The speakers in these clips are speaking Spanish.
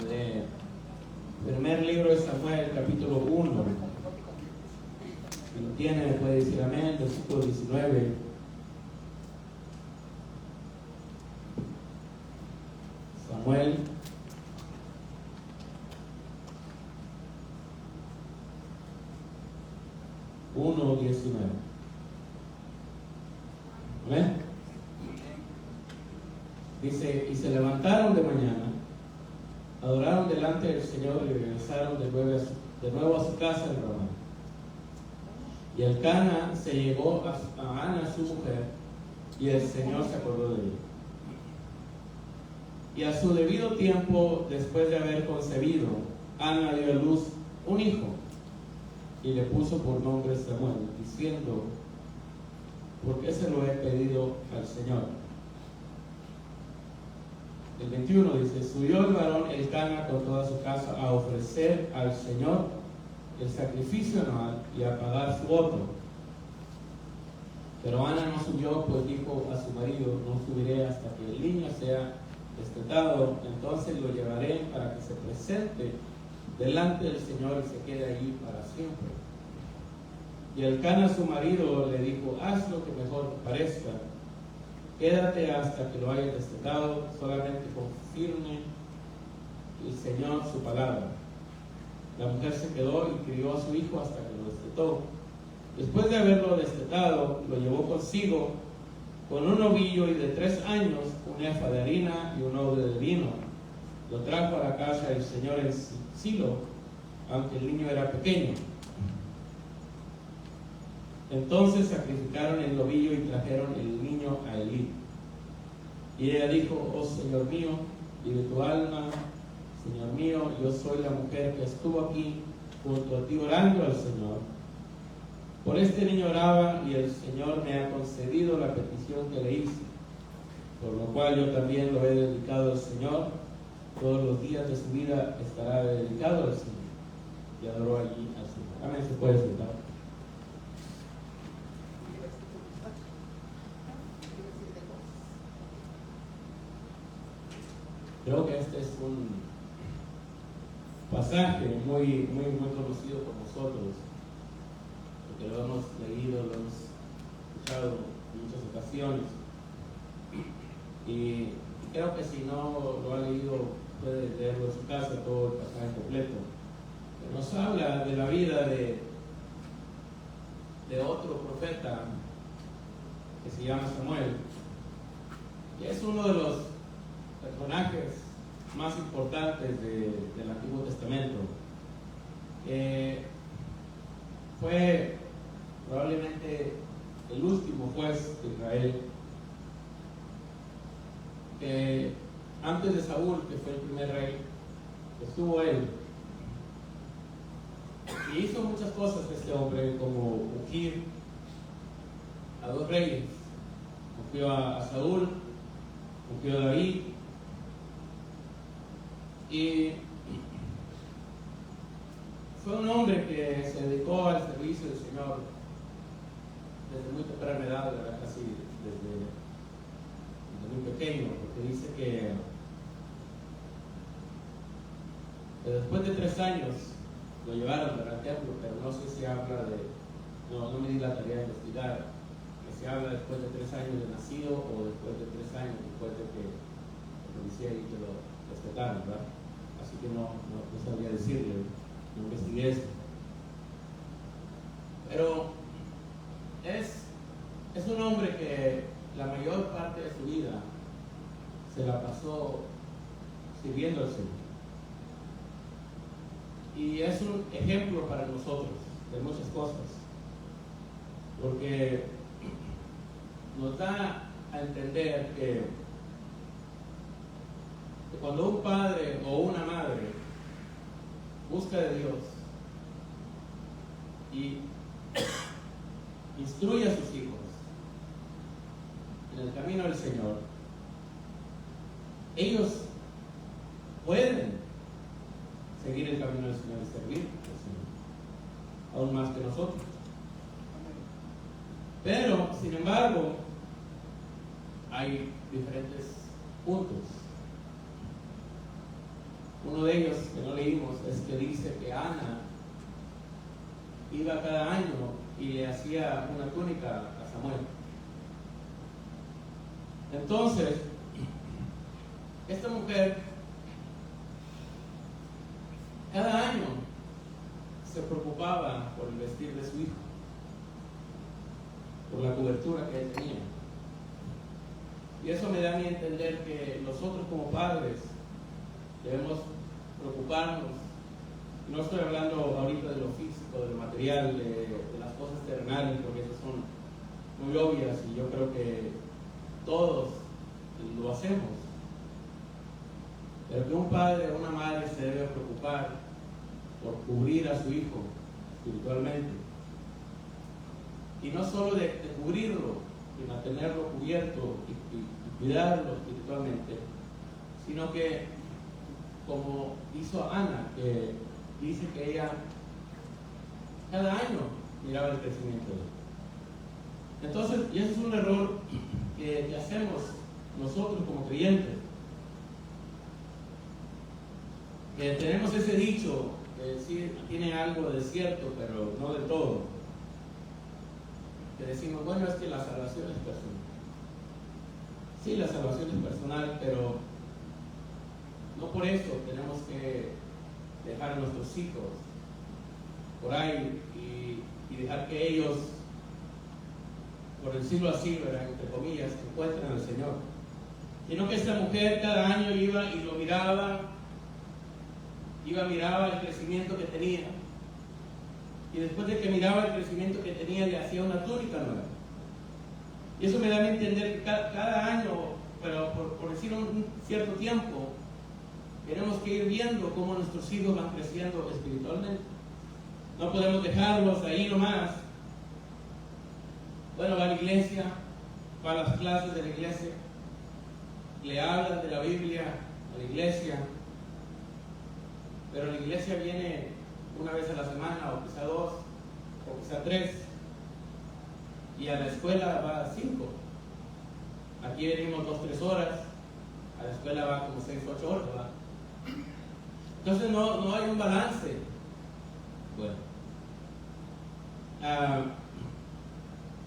de primer libro de Samuel, capítulo 1. Si lo tiene, me puede decir amén, versículo 19. Samuel 1:19. ¿Amén? Dice: y se levantaron de mañana, adoraron delante del Señor y regresaron de nuevo a su casa en Ramá. Y Elcana se llegó a Ana, su mujer, y el Señor se acordó de ella. Y a su debido tiempo, después de haber concebido, Ana dio a luz un hijo y le puso por nombre Samuel, diciendo: porque se lo he pedido al Señor. El 21 dice: subió el varón Elcana con toda su casa a ofrecer al Señor el sacrificio anual y a pagar su voto. Pero Ana no subió, pues dijo a su marido: no subiré hasta que el niño sea destetado, entonces lo llevaré para que se presente delante del Señor y se quede allí para siempre. Y Elcana, su marido, le dijo: haz lo que mejor te parezca, quédate hasta que lo hayas destetado, solamente confirme el Señor su palabra. La mujer se quedó y crió a su hijo hasta que lo destetó. Después de haberlo destetado, lo llevó consigo con un novillo y de 3 años, un efa de harina y un odre de vino. Lo trajo a la casa del Señor en Silo, aunque el niño era pequeño. Entonces sacrificaron el novillo y trajeron el niño a Elí. Y ella dijo: oh Señor mío, y de tu alma, Señor mío, yo soy la mujer que estuvo aquí junto a ti orando al Señor. Por este niño oraba y el Señor me ha concedido la petición que le hice, por lo cual yo también lo he dedicado al Señor. Todos los días de su vida estará dedicado al Señor. Y adoró allí al Señor. Amén. Se puede sentar. Creo que este es un pasaje muy conocido por nosotros, porque lo hemos leído, lo hemos escuchado en muchas ocasiones. Y creo que si no lo ha leído, puede leerlo en su casa, todo el pasaje completo. Que nos habla de la vida de otro profeta que se llama Samuel, que es uno de los personajes más importantes del Antiguo Testamento. Fue probablemente el último juez de Israel, que antes de Saúl, que fue el primer rey, estuvo él. Y hizo muchas cosas este hombre, como ungir a 2 reyes. Ungió a Saúl, ungió a David. Y fue un hombre que se dedicó al servicio del Señor desde muy temprana edad, ¿verdad? Casi desde muy pequeño, porque dice que después de 3 años lo llevaron al templo, pero no sé si habla no me di la tarea de investigar, que se habla después de 3 años de nacido o después de 3 años después de que lo hiciera y que lo respetaron, ¿verdad? Así que no sabría decirle, no investigué eso. Pero es un hombre que la mayor parte de su vida se la pasó sirviendo al Señor. Y es un ejemplo para nosotros de muchas cosas, porque nos da a entender que cuando un padre o una madre busca de Dios y instruye a sus hijos en el camino del Señor, ellos pueden seguir el camino del Señor y servir al Señor, aún más que nosotros. Pero, sin embargo, hay diferentes puntos. Uno de ellos que no leímos es que dice que Ana iba cada año y le hacía una túnica a Samuel. Entonces, esta mujer cada año se preocupaba por el vestir de su hijo, por la cobertura que él tenía. Y eso me da a mí a entender que nosotros como padres debemos preocuparnos. No estoy hablando ahorita de lo físico, de lo material, de las cosas terrenales, porque esas son muy obvias y yo creo que todos lo hacemos. Pero que un padre o una madre se debe preocupar por cubrir a su hijo espiritualmente. Y no solo de cubrirlo y mantenerlo cubierto y cuidarlo espiritualmente, sino que como hizo Ana, que dice que ella cada año miraba el crecimiento de él. Entonces, y eso es un error que hacemos nosotros como creyentes. Que tenemos ese dicho que sí tiene algo de cierto, pero no de todo. Que decimos, bueno, es que la salvación es personal. Sí, la salvación es personal, pero no por eso tenemos que dejar a nuestros hijos por ahí y dejar que ellos, por decirlo así, ¿verdad?, entre comillas, encuentren al Señor. Sino que esta mujer cada año iba y lo miraba el crecimiento que tenía. Y después de que miraba el crecimiento que tenía, le hacía una túnica nueva. Y eso me da a entender que cada año, pero por decir un cierto tiempo, tenemos que ir viendo cómo nuestros hijos van creciendo espiritualmente. No podemos dejarlos ahí nomás. Bueno, va a la iglesia, va a las clases de la iglesia, le hablan de la Biblia a la iglesia, pero la iglesia viene una vez a la semana, o quizá 2, o quizá 3, y a la escuela va 5. Aquí venimos 2-3 horas, a la escuela va como 6-8 horas, ¿verdad? Entonces no hay un balance. Bueno,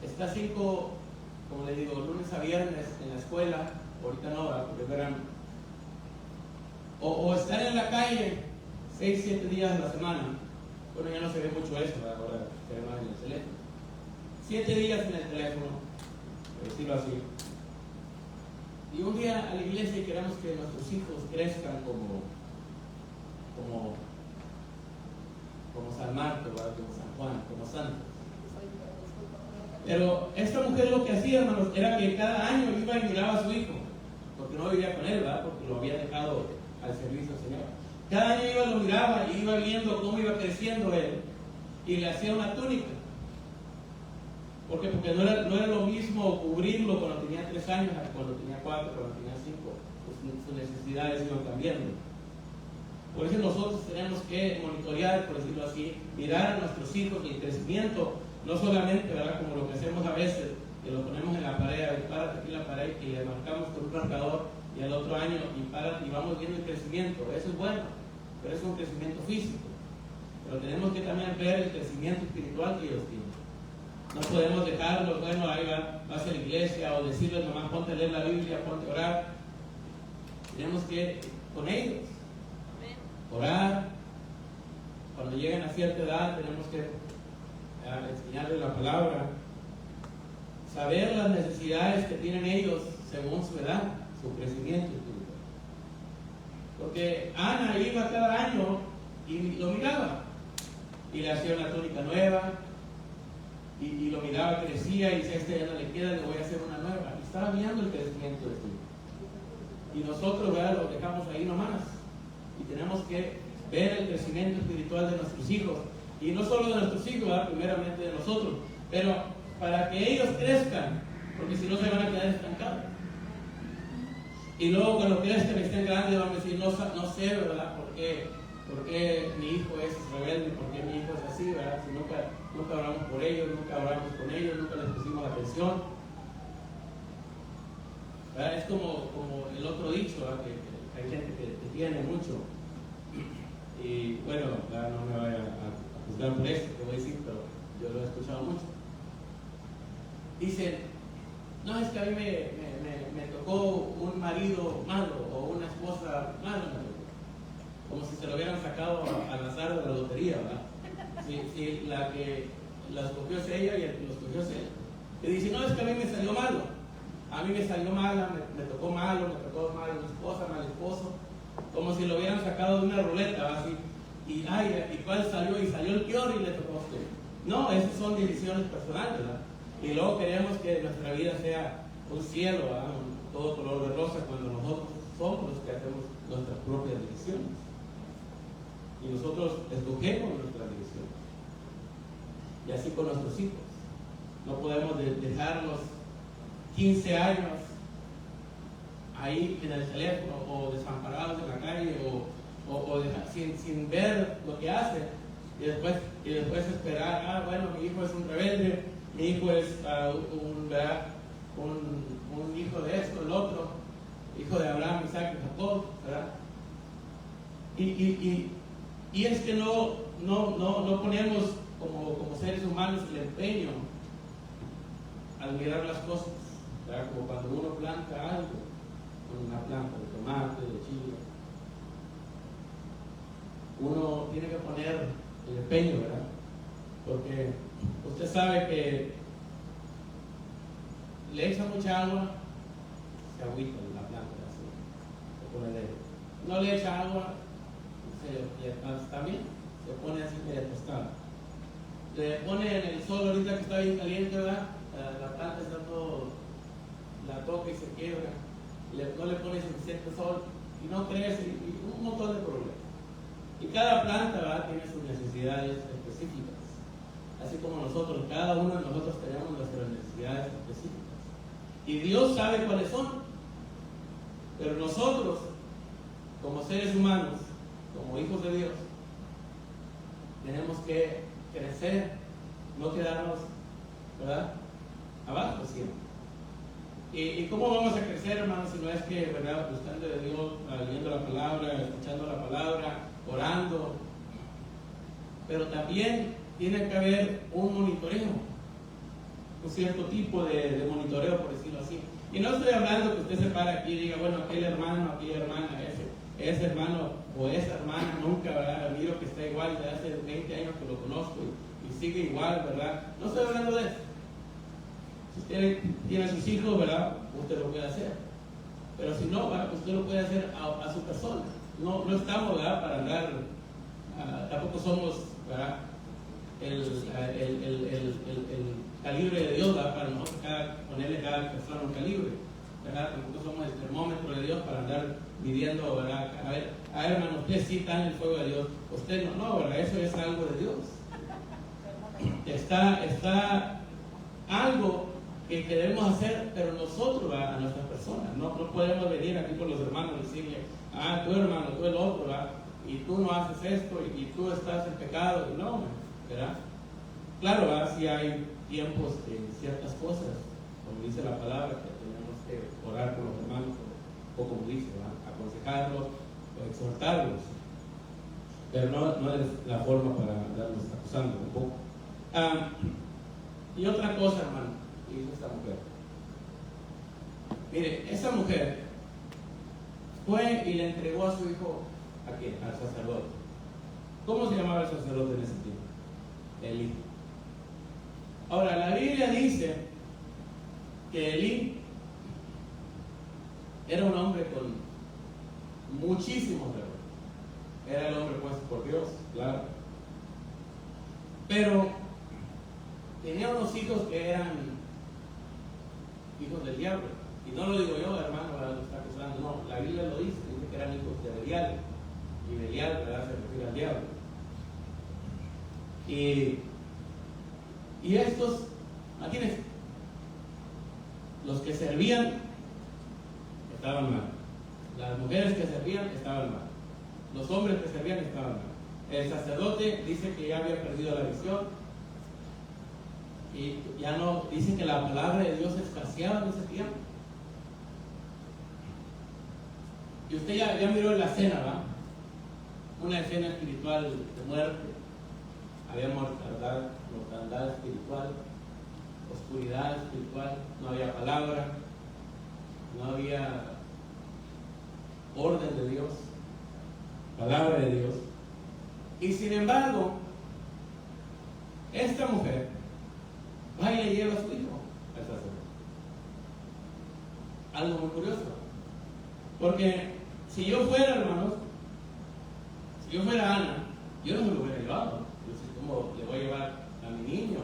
está 5, como le digo, lunes a viernes en la escuela, ahorita no, porque verán, o estar en la calle 6-7 días a la semana. Bueno, ya no se ve mucho eso, ¿verdad? Ahora se ve más en el teléfono. 7 días en el teléfono, por decirlo así. Y un día a la iglesia y queremos que nuestros hijos crezcan como San Marcos, ¿verdad?, como San Juan, como santos. Pero esta mujer lo que hacía, hermanos, era que cada año iba y miraba a su hijo, porque no vivía con él, ¿verdad?, porque lo había dejado al servicio del Señor. Cada año iba, lo miraba y iba viendo cómo iba creciendo él y le hacía una túnica. Porque no era lo mismo cubrirlo cuando tenía 3 años, cuando tenía 4, cuando tenía 5. Pues sus necesidades iban cambiando. Por eso nosotros tenemos que monitorear, por decirlo así, mirar a nuestros hijos y el crecimiento, no solamente, ¿verdad?, como lo que hacemos a veces, que lo ponemos en la pared, párate aquí en la pared y le marcamos con un marcador, y al otro año y vamos viendo el crecimiento. Eso es bueno, pero es un crecimiento físico. Pero tenemos que también ver el crecimiento espiritual que ellos tienen. No podemos dejarlos, bueno, ahí vas a la iglesia, o decirles nomás ponte a leer la Biblia, ponte a orar. Tenemos que con ellos orar. Cuando lleguen a cierta edad tenemos que enseñarles la palabra, saber las necesidades que tienen ellos según su edad, su crecimiento espiritual. Porque Ana iba cada año y lo miraba y le hacía una túnica nueva y lo miraba, crecía y decía, este ya no le queda, le voy a hacer una nueva. Y estaba mirando el crecimiento de su hijo. Y nosotros, ¿verdad?, lo dejamos ahí nomás. Y tenemos que ver el crecimiento espiritual de nuestros hijos. Y no solo de nuestros hijos, ¿verdad?, primeramente de nosotros, pero para que ellos crezcan, porque si no se van a quedar estancados. Y luego cuando crezcan y estén grandes van a decir, no sé, ¿verdad?, por qué mi hijo es rebelde, por qué mi hijo es así, ¿verdad?, si nunca oramos por ellos, nunca oramos con ellos, nunca les pusimos atención, ¿verdad? Es como el otro dicho, ¿verdad?, que hay gente que tiene mucho, Y bueno, ya no me vaya a juzgar por eso que voy a decir, pero yo lo he escuchado mucho. Dicen, no, es que a mí me tocó un marido malo o una esposa mala, como si se lo hubieran sacado al azar de la lotería, ¿verdad? Si la que la escogió es ella y lo escogió es él. Y dice, no, es que a mí me salió malo. A mí me salió mala, me tocó malo, me tocó mal mi esposa, mal esposo. Como si lo hubieran sacado de una ruleta, así. Y cuál salió, y salió el peor y le tocó a usted. No, esas son decisiones personales, ¿verdad? Y luego queremos que nuestra vida sea un cielo, ¿verdad? Todo color de rosa, cuando nosotros somos los que hacemos nuestras propias decisiones. Y nosotros escogemos nuestras decisiones. Y así con nuestros hijos. No podemos dejarlos 15 años ahí en el teléfono o desamparados en la calle o sin ver lo que hacen y después esperar, bueno, mi hijo es un rebelde, mi hijo es un hijo de esto, el otro, hijo de Abraham, Isaac y Jacob, ¿verdad? Y es que no ponemos como seres humanos el empeño al mirar las cosas, ¿verdad? Como cuando uno planta algo, una planta de tomate, de chile, uno tiene que poner el empeño, ¿verdad? Porque usted sabe que le echa mucha agua, se agüita la planta, así, se pone de, no le echa agua, también se pone así medio tostada. Le pone en el sol ahorita que está bien caliente, ¿verdad? La planta está todo, la toca y se quiebra, no le pone suficiente sol y no crece, y un montón de problemas. Y cada planta, ¿verdad?, tiene sus necesidades específicas, así como nosotros, cada uno de nosotros tenemos nuestras necesidades específicas. Y Dios sabe cuáles son, pero nosotros, como seres humanos, como hijos de Dios, tenemos que crecer, no quedarnos, ¿verdad?, abajo siempre. ¿Y cómo vamos a crecer, hermanos, si no es que, ¿verdad?, buscando de Dios, leyendo la palabra, escuchando la palabra, orando? Pero también tiene que haber un monitoreo, un cierto tipo de monitoreo, por decirlo así. Y no estoy hablando que usted se para aquí y diga, bueno, aquel hermano, aquella hermana, ese hermano o esa hermana nunca, ¿verdad?, miro que está igual, de hace 20 años que lo conozco y sigue igual, ¿verdad? No estoy hablando de eso. Si usted tiene sus hijos, ¿verdad?, usted lo puede hacer. Pero si no, ¿verdad?, usted lo puede hacer a su persona. No estamos, ¿verdad?, para andar, tampoco somos, ¿verdad?, el calibre de Dios, ¿verdad?, para nosotros ponerle cada persona un calibre, ¿verdad? Tampoco somos el termómetro de Dios para andar midiendo, ¿verdad? A ver, hermano, usted sí está en el fuego de Dios, usted no, ¿verdad? Eso es algo de Dios. Está algo que debemos hacer, pero nosotros, ¿verdad?, a nuestras personas. No podemos venir aquí con los hermanos y decirle, tú hermano, tú el otro, ¿verdad?, y tú no haces esto, y tú estás en pecado, y no, ¿verdad? Claro, ¿verdad?, si hay tiempos de ciertas cosas, como dice la palabra, que tenemos que orar por los hermanos, o como dice, ¿verdad?, aconsejarlos o exhortarlos, pero no es la forma para andarlos acusando un poco. Y otra cosa, hermano, dice esta mujer. Mire, esa mujer fue y le entregó a su hijo, ¿a quién? Al sacerdote. ¿Cómo se llamaba el sacerdote en ese tiempo? Elí. Ahora, la Biblia dice que Elí era un hombre con muchísimos errores. Era el hombre puesto por Dios, claro. Pero tenía unos hijos que eran hijos del diablo. Y no lo digo yo, hermano, lo está acusando. No, la Biblia lo dice que eran hijos de Belial. Y Belial, ¿verdad?, se refiere al diablo. Y estos, imagínense, los que servían estaban mal. Las mujeres que servían estaban mal. Los hombres que servían estaban mal. El sacerdote dice que ya había perdido la visión. Y ya no, dice que la palabra de Dios escaseaba en ese tiempo. Y usted ya miró en la cena, ¿verdad? una escena espiritual de muerte, había mortandad espiritual, oscuridad espiritual, no había palabra, no había orden de Dios, palabra de Dios. Y sin embargo, esta mujer va y le lleva a su hijo al sacerdote. Algo muy curioso, porque si yo fuera, hermanos, si yo fuera Ana, yo no me lo hubiera llevado. Yo sé cómo le voy a llevar a mi niño,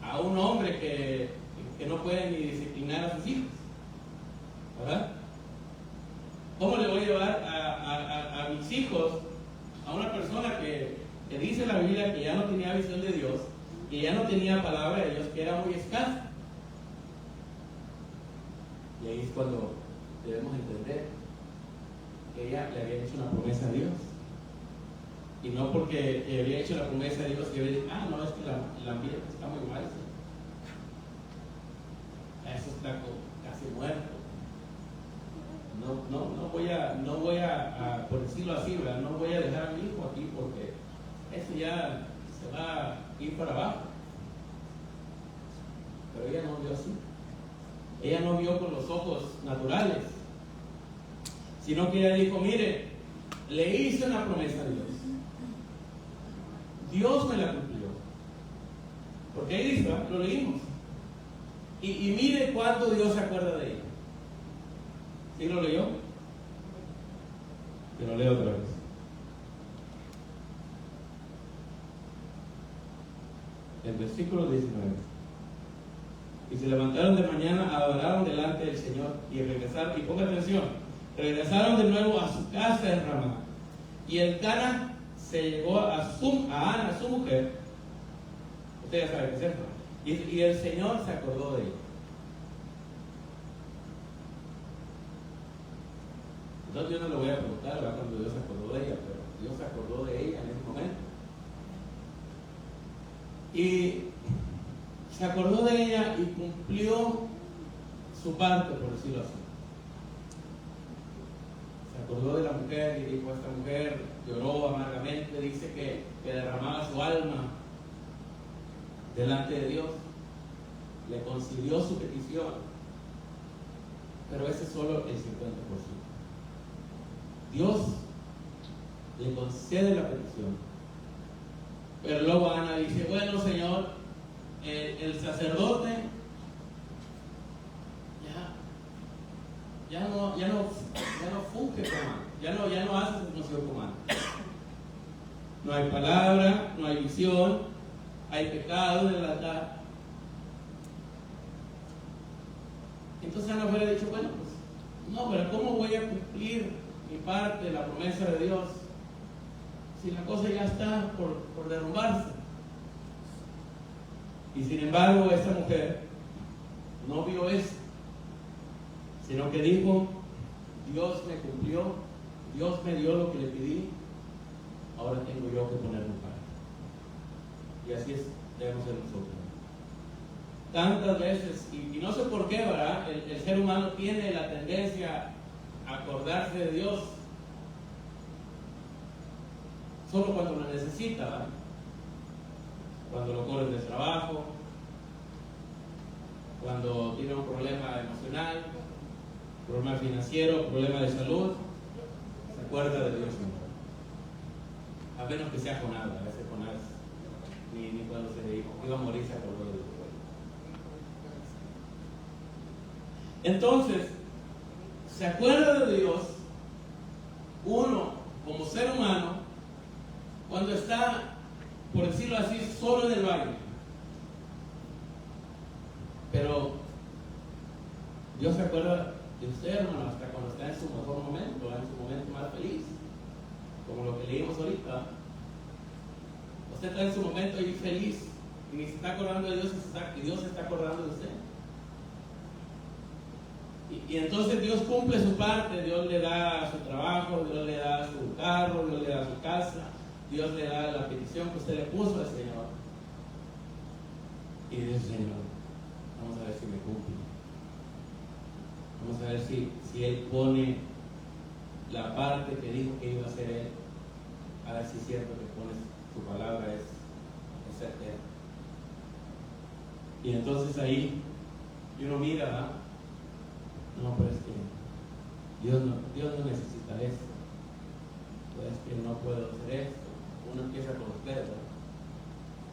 a un hombre que no puede ni disciplinar a sus hijos, ¿verdad? ¿Cómo le voy a llevar a mis hijos a una persona que dice la Biblia que ya no tenía visión de Dios, que ya no tenía palabra de Dios, que era muy escasa? Y ahí es cuando debemos entender que ella le había hecho una promesa a Dios. Y no porque le había hecho la promesa a Dios que había dicho, no, es que la vida está muy mal. Eso está casi muerto. No voy a, por decirlo así, ¿verdad? No voy a dejar a mi hijo aquí porque eso ya se va a ir para abajo. Pero ella no vio así. Ella no vio con los ojos naturales, sino que ella dijo, mire, le hice una promesa a Dios. Dios me la cumplió. Porque ahí dice, lo leímos. Y mire cuánto Dios se acuerda de ella. ¿Sí lo leyó? Que lo leo otra vez. El versículo 19. Y se levantaron de mañana, adoraron delante del Señor y regresaron, y ponga atención, regresaron de nuevo a su casa en Ramá. Y el Cana se llegó a Ana, su mujer. Usted ya sabe qué es esto. Y el Señor se acordó de ella. Entonces yo no le voy a preguntar, ¿verdad?, cuando Dios se acordó de ella, pero Dios se acordó de ella en ese momento. Y se acordó de ella y cumplió su parte, por decirlo así. Se acordó de la mujer y dijo, esta mujer lloró amargamente, dice que derramaba su alma delante de Dios, le concedió su petición, pero ese es solo el 50%. Dios le concede la petición, pero luego Ana dice, bueno, Señor, el sacerdote ya no funge como antes, ya no hace su función como antes. No hay palabra, no hay visión, hay pecado en el altar. Entonces Ana hubiera dicho, bueno, pues no, pero ¿cómo voy a cumplir mi parte, la promesa de Dios, si la cosa ya está por derrumbarse? Y sin embargo, esta mujer no vio eso, sino que dijo, Dios me cumplió, Dios me dio lo que le pedí, ahora tengo yo que poner mi parte. Y así es, debemos ser nosotros. Tantas veces, y no sé por qué, ¿verdad? El ser humano tiene la tendencia a acordarse de Dios solo cuando lo necesita, ¿verdad? Cuando lo corren del trabajo, cuando tiene un problema emocional, problema financiero, problema de salud, se acuerda de Dios, ¿no? A menos que sea Jonás, a veces Jonás ni cuando se iba a morir se acordó de Dios. Entonces, se acuerda de Dios uno como ser humano cuando está, por decirlo así, solo en el valle. Pero Dios se acuerda de usted, hermano, hasta cuando está en su mejor momento, en su momento más feliz, como lo que leímos ahorita. Usted está en su momento ahí feliz y ni se está acordando de Dios, y Dios se está acordando de usted. Y entonces Dios cumple su parte, Dios le da su trabajo, Dios le da su carro, Dios le da su casa, Dios le da la petición que usted le puso al Señor. Y dice, Señor, vamos a ver si me cumple. Vamos a ver si Él pone la parte que dijo que iba a hacer él, a ver si es cierto que pones tu palabra es certera. Y entonces ahí uno mira, ¿verdad? No, pero es que Dios no necesita esto. Pues es que no puedo hacer esto. Uno empieza con usted, ¿verdad?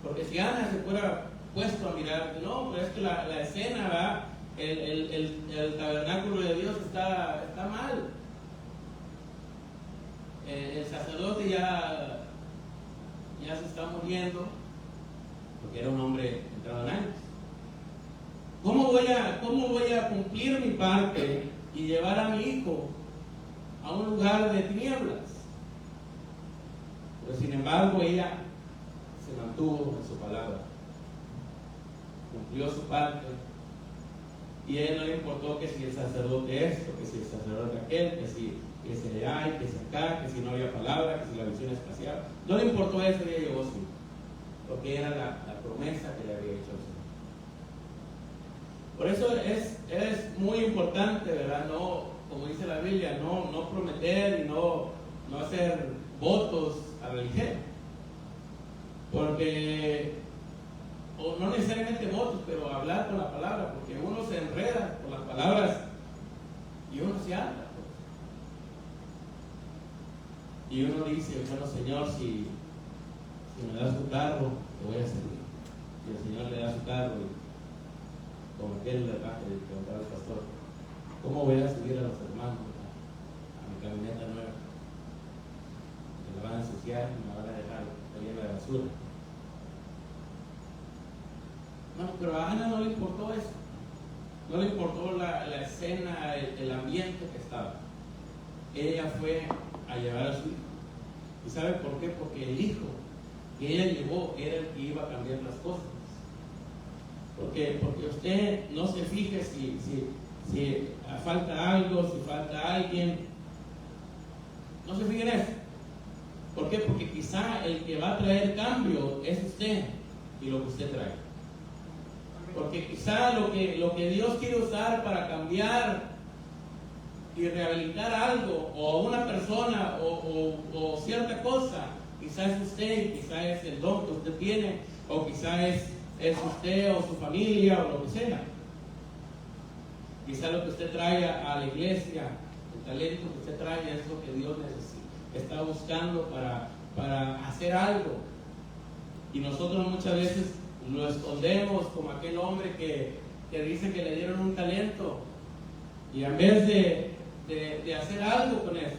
Porque si Ana se fuera puesto a mirar, no, pero es que la escena, ¿verdad? El tabernáculo de Dios está mal. El sacerdote ya se está muriendo, porque era un hombre entrado en años. ¿Cómo voy a cumplir mi parte y llevar a mi hijo a un lugar de tinieblas? Pero sin embargo ella se mantuvo en su palabra, cumplió su parte, y a él no le importó que si el sacerdote esto, que si el sacerdote aquel, que si allá, que si acá, que si no había palabra, que si la visión espacial. No le importó eso, ella llegó sí, porque era la promesa que le había hecho el Señor. Por eso es muy importante, ¿verdad? No, como dice la Biblia, no prometer y no hacer votos a la ligera. Porque, o no necesariamente votos, pero hablar con la palabra, porque uno se enreda con las palabras y uno se habla. Y uno dice, bueno, Señor, si me das tu carro, te voy a servir. Y el Señor le da su carro, y como aquel de acá que preguntaba el pastor, ¿cómo voy a seguir a los hermanos a mi camioneta nueva? Me la van a ensuciar y me van a dejar llena de basura. No, pero a Ana no le importó eso. No le importó la escena, el ambiente que estaba. Ella fue a llevar a su hijo. ¿Y sabe por qué? Porque el hijo que ella llevó era el que iba a cambiar las cosas. Porque usted no se fije si falta algo, si falta alguien. No se fije en eso. ¿Por qué? Porque quizá el que va a traer cambio es usted y lo que usted trae. Porque quizá lo que Dios quiere usar para cambiar y rehabilitar algo, o a una persona, o cierta cosa, quizá es usted, quizá es el don que usted tiene, o quizá es usted o su familia, o lo que sea. Quizá lo que usted trae a la iglesia, el talento que usted trae es lo que Dios necesita, está buscando para hacer algo. Y nosotros muchas veces lo escondemos como aquel hombre que dice que le dieron un talento, y en vez de hacer algo con eso,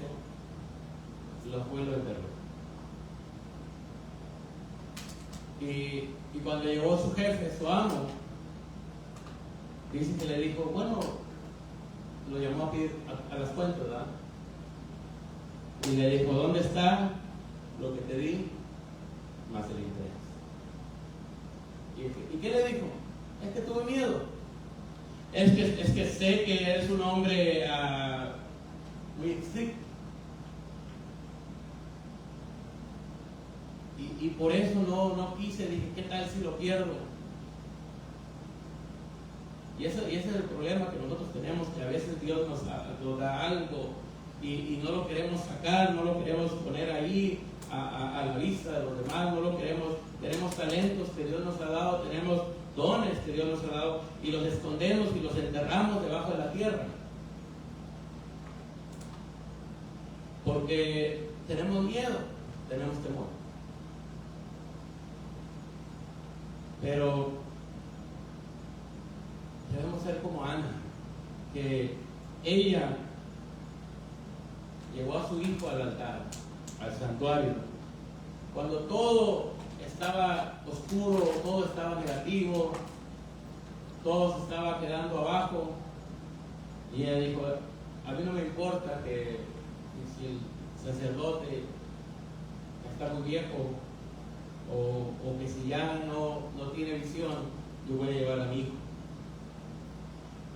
lo fue y lo enterró. Y cuando llegó su jefe, su amo, dice que le dijo, bueno, lo llamó a pedir a las cuentas, ¿verdad? Y le dijo, ¿dónde está lo que te di más el interés? ¿Y qué le dijo? Es que tuve miedo. Es que sé que eres un hombre muy estricto. Y por eso no quise, dije, ¿qué tal si lo pierdo? Y ese es el problema que nosotros tenemos, que a veces Dios nos da algo y no lo queremos sacar, no lo queremos poner ahí a la vista de los demás, no lo queremos. Tenemos talentos que Dios nos ha dado, tenemos dones que Dios nos ha dado, y los escondemos y los enterramos debajo de la tierra. Porque tenemos miedo, tenemos temor. Pero debemos ser como Ana, que ella llevó a su hijo al altar, al santuario, cuando todo estaba oscuro, todo estaba negativo, todo se estaba quedando abajo, y ella dijo, a mí no me importa que si el sacerdote está muy viejo, o que si ya no tiene visión, yo voy a llevar a mi hijo.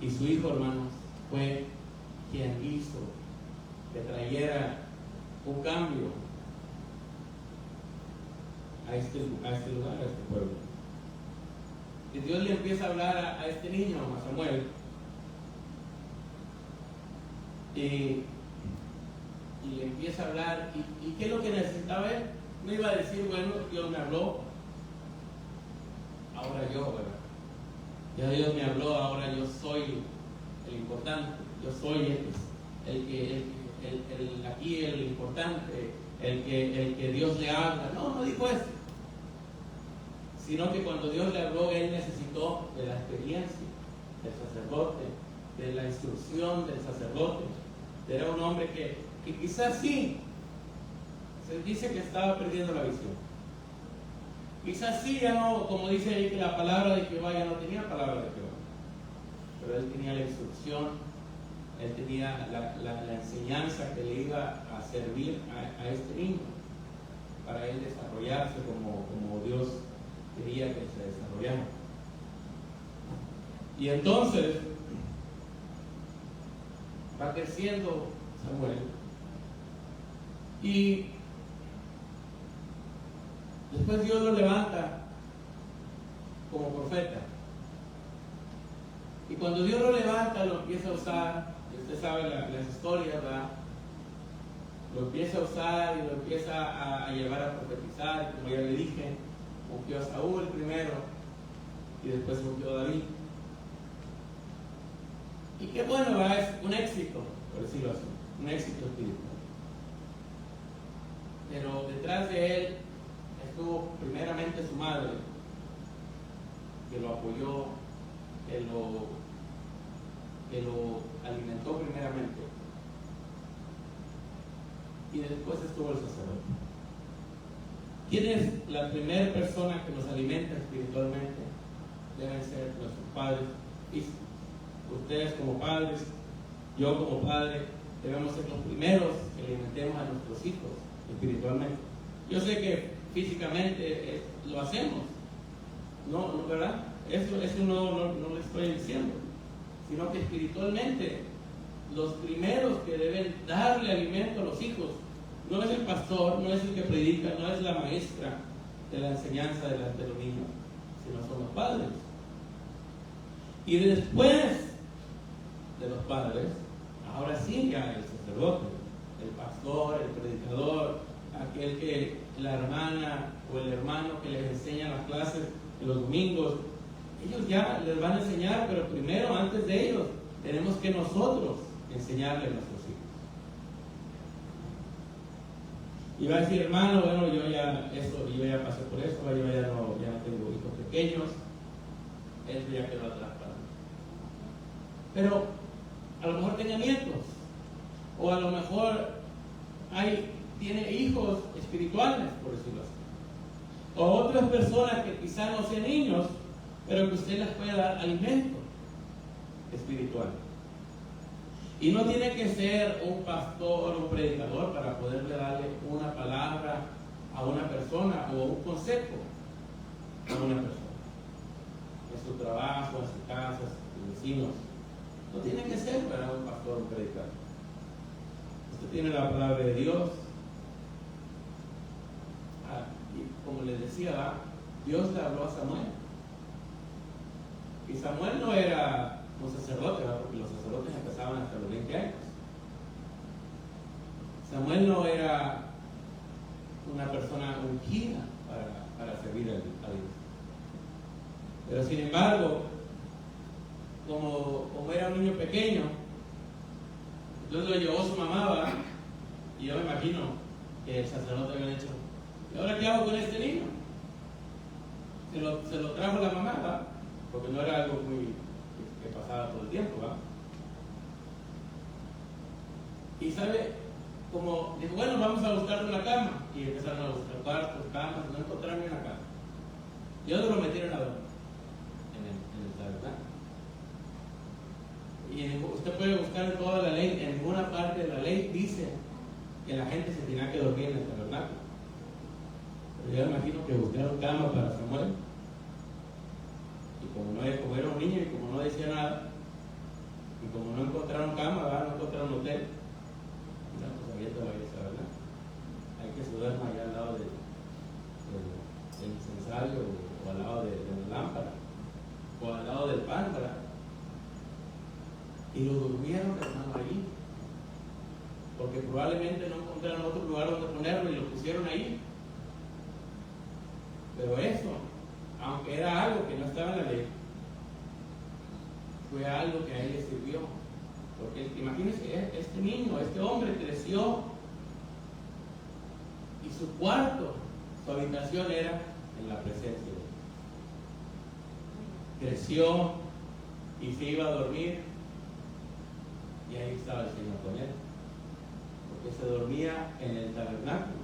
Y su hijo, hermanos, fue quien hizo que trayera un cambio a este lugar, a este pueblo. Y Dios le empieza a hablar a este niño, a Samuel, y y le empieza a hablar. ¿Y qué es lo que necesitaba él? No iba a decir, bueno, Dios me habló, ahora yo, ¿verdad? Ya Dios me habló, ahora yo soy el importante, yo soy aquí el importante, el que Dios le habla. No, no dijo eso. Sino que cuando Dios le habló, él necesitó de la experiencia del sacerdote, de la instrucción del sacerdote. Era un hombre que quizás sí, se dice que estaba perdiendo la visión. Quizás sí, ya no, como dice ahí, que la palabra de Jehová ya no tenía palabra de Jehová. Pero él tenía la instrucción, él tenía la enseñanza que le iba a servir a este niño para él desarrollarse como Dios quería que se desarrollara. Y entonces va creciendo Samuel y después Dios lo levanta como profeta. Y cuando Dios lo levanta, lo empieza a usar, y usted sabe las historias, ¿verdad? Lo empieza a usar y lo empieza a llevar a profetizar. Como ya le dije, ungió a Saúl primero y después ungió a David. Y qué bueno, ¿verdad? Es un éxito, por decirlo así, un éxito espiritual. Pero detrás de él estuvo primeramente su madre, que lo apoyó, que lo alimentó primeramente, y después estuvo el sacerdote. ¿Quién es la primera persona que nos alimenta espiritualmente? Deben ser nuestros padres físicos. Ustedes como padres, yo como padre, debemos ser los primeros que alimentemos a nuestros hijos espiritualmente. Yo sé que físicamente lo hacemos, no, ¿verdad? Eso no lo estoy diciendo, sino que espiritualmente los primeros que deben darle alimento a los hijos no es el pastor, no es el que predica, no es la maestra de la enseñanza delante de los niños, sino son los padres. Y después de los padres, ahora sí ya el sacerdote, el pastor, el predicador, aquel que la hermana o el hermano que les enseña las clases de los domingos, ellos ya les van a enseñar, pero primero, antes de ellos, tenemos que nosotros enseñarle a nuestros hijos. Y va a decir, hermano, bueno, yo ya pasé por eso, yo ya no tengo hijos pequeños, eso ya quedó atrás para mí. Pero a lo mejor tenga nietos, o a lo mejor tiene hijos espirituales, por decirlo así. O otras personas que quizás no sean niños, pero que usted les pueda dar alimento espiritual. Y no tiene que ser un pastor o un predicador para poderle darle una palabra a una persona o un consejo a una persona. En su trabajo, en su casa, en sus vecinos. No tiene que ser para un pastor o un predicador. Usted tiene la palabra de Dios. Y como les decía, Dios le habló a Samuel. Y Samuel no era un sacerdote, ¿verdad? Porque los sacerdotes empezaban hasta los 20 años. Samuel no era una persona ungida para servir a Dios. Pero sin embargo, como era un niño pequeño, entonces lo llevó su mamá, ¿verdad? Y yo me imagino que el sacerdote había dicho, ¿y ahora qué hago con este niño? Se lo trajo la mamá, ¿verdad? Porque no era algo que pasaba todo el tiempo, ¿verdad? Y sabe, como dijo, bueno, vamos a buscar una cama. Y empezaron a buscar cuartos, camas, no encontraron ni una cama. Y otros lo metieron a dormir en el tabernáculo. Y usted puede buscar en toda la ley, en ninguna parte de la ley dice que la gente se tenía que dormir en el tabernáculo. Pero yo me imagino que buscaron cama para Samuel. Y como era un niño y como no decía nada, y como no encontraron cama, ¿verdad? No encontraron hotel, pues abierta la iglesia, ¿verdad? Hay que se duerma allá al lado del incensario o al lado de la lámpara o al lado del pan, ¿verdad? Y lo durmieron, hermano, allí, porque probablemente no lugar donde ponerlo y lo pusieron ahí. Pero eso, aunque era algo que no estaba en la ley, fue algo que a él le sirvió. Porque imagínense, este niño, este hombre creció y su cuarto, su habitación era en la presencia de Dios. Creció y se iba a dormir y ahí estaba el Señor con él, porque se dormía en el tabernáculo.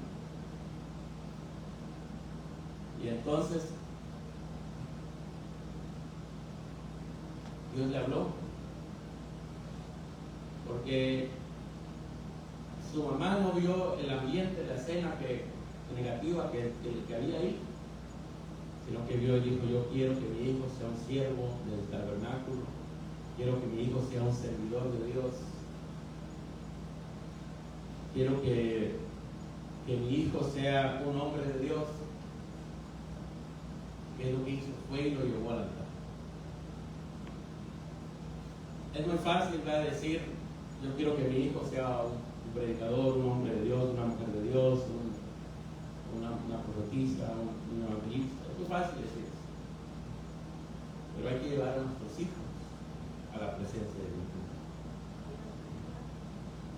Y entonces Dios le habló, porque su mamá no vio el ambiente de la cena negativa que había ahí, sino que vio y dijo: yo quiero que mi hijo sea un siervo del tabernáculo, quiero que mi hijo sea un servidor de Dios, quiero que mi hijo sea un hombre de Dios. ¿Qué es lo que hizo? Fue y lo llevó al altar. Es muy fácil, ¿verdad?, decir: yo quiero que mi hijo sea un predicador, un hombre de Dios, una mujer de Dios, una profetisa, un evangelista. Es muy fácil decir eso. Pero hay que llevar a nuestros hijos a la presencia de Dios.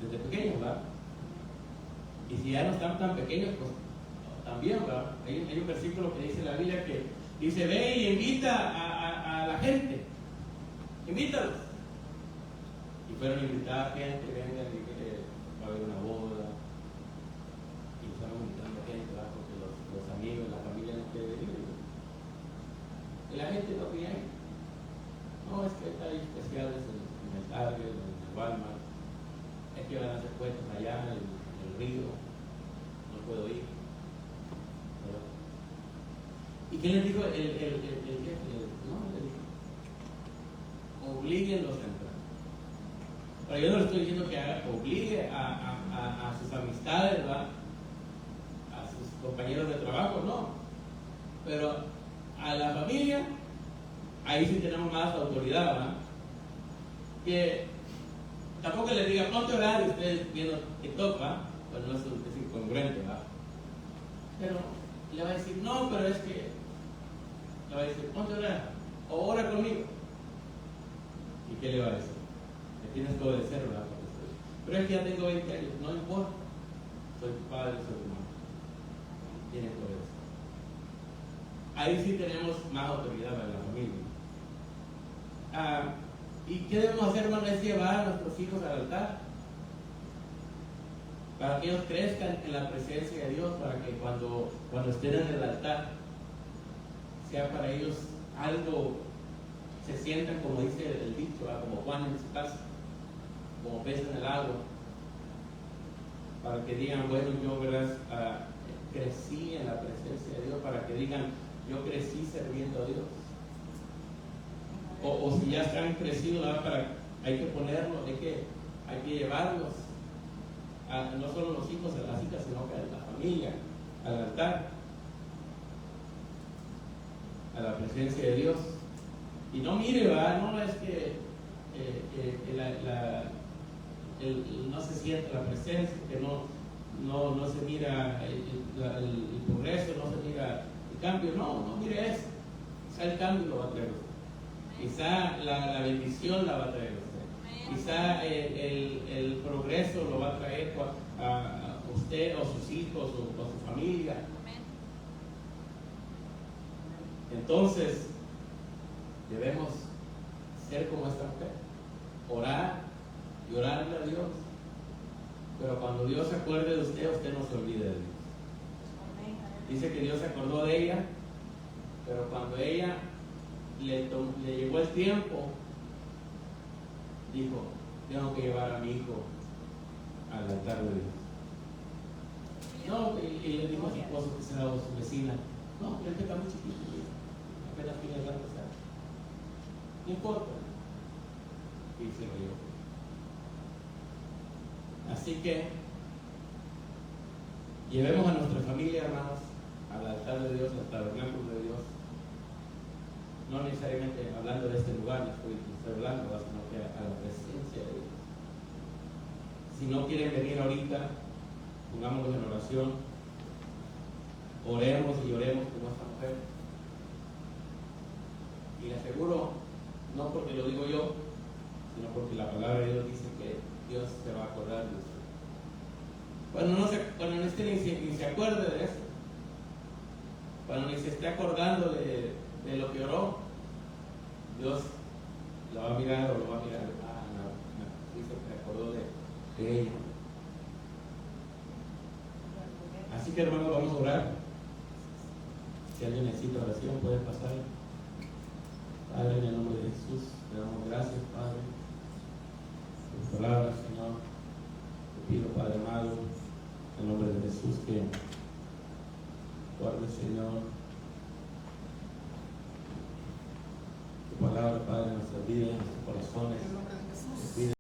Desde pequeños, ¿verdad? Y si ya no están tan pequeños, pues también, ¿verdad? Hay un versículo que dice en la Biblia que dice: ve y invita a la gente, invítalos. Y fueron a invitar gente: vengan, que va a haber una boda. Y estaban invitando gente, ¿verdad? Porque los amigos, la familia no quiere venir. Y la gente no viene. No, es que hay especiales en el Target, en el Walmart. Es que van a hacer puestos allá en el río. No puedo ir. ¿Verdad? ¿Y qué les dijo el jefe? No, le dijo: oblíguenlos a entrar. Pero yo no le estoy diciendo que obligue a sus amistades, ¿verdad?, a sus compañeros de trabajo, no. Pero a la familia, ahí sí tenemos más autoridad, ¿verdad? Que tampoco les diga: ponte a orar y ustedes viendo TikTok, ¿verdad? Pues no es incongruente, ¿verdad? Pero le va a decir: no, pero es que le va a decir: ponte a orar o ora conmigo. ¿Y qué le va a decir? Me tienes que obedecer, ¿verdad? Pero es que ya tengo 20 años, no importa. Soy tu padre, soy tu madre. Tienes que obedecer. Ahí sí tenemos más autoridad en la familia. ¿Y qué debemos hacer, hermano? Es llevar a nuestros hijos al altar, para que ellos crezcan en la presencia de Dios, para que cuando estén en el altar sea para ellos algo, se sientan, como dice el dicho, ¿verdad?, como Juan en su casa, como pez en el agua, para que digan: bueno, yo, ¿verdad?, crecí en la presencia de Dios, para que digan: yo crecí sirviendo a Dios. O si ya están crecidos, ¿verdad?, hay que ponerlos, hay que llevarlos, no solo los hijos a las hijas, sino que a la familia, al altar, a la presencia de Dios. Y no mire, ¿verdad?, no es que no se siente la presencia, que no se mira el progreso, no se mira el cambio. No mire eso. Quizá el cambio lo va a traer usted. Quizá la bendición la va a traer usted. Quizá el progreso lo va a traer a usted o sus hijos o su familia. Entonces, debemos ser como esta mujer, orar y orarle a Dios. Pero cuando Dios se acuerde de usted, usted no se olvide de Dios. Dice que Dios se acordó de ella, pero cuando ella le llegó el tiempo, dijo: tengo que llevar a mi hijo al altar de Dios. No, y le dijo a su esposo, que se daba a su vecina: no, pero es que está muy chiquito, apenas tiene la pasar. No importa. Y se lo llevó. Así que llevemos a nuestra familia, hermanos, al altar de Dios, al tabernáculo de Dios. No necesariamente hablando de este lugar, no estoy hablando, sino que a la presencia de Dios. Si no quieren venir ahorita, pongámonos en oración, oremos y oremos como esta mujer. Y le aseguro, no porque lo digo yo, sino porque la palabra de Dios dice que Dios se va a acordar de usted. Cuando no esté ni se acuerde de eso, cuando ni se esté acordando de lo que oró, Dios lo va a mirar o lo va a mirar. No, dice que se acordó de ella. Así que, hermanos, vamos a orar. Si alguien necesita oración, puede pasar. Padre, en el nombre de Jesús, te damos gracias, Padre, por tu palabra, Señor. Te pido, Padre amado, en el nombre de Jesús, que guarde, Señor, tu palabra, Padre, en nuestras vidas, en nuestros corazones. Te pido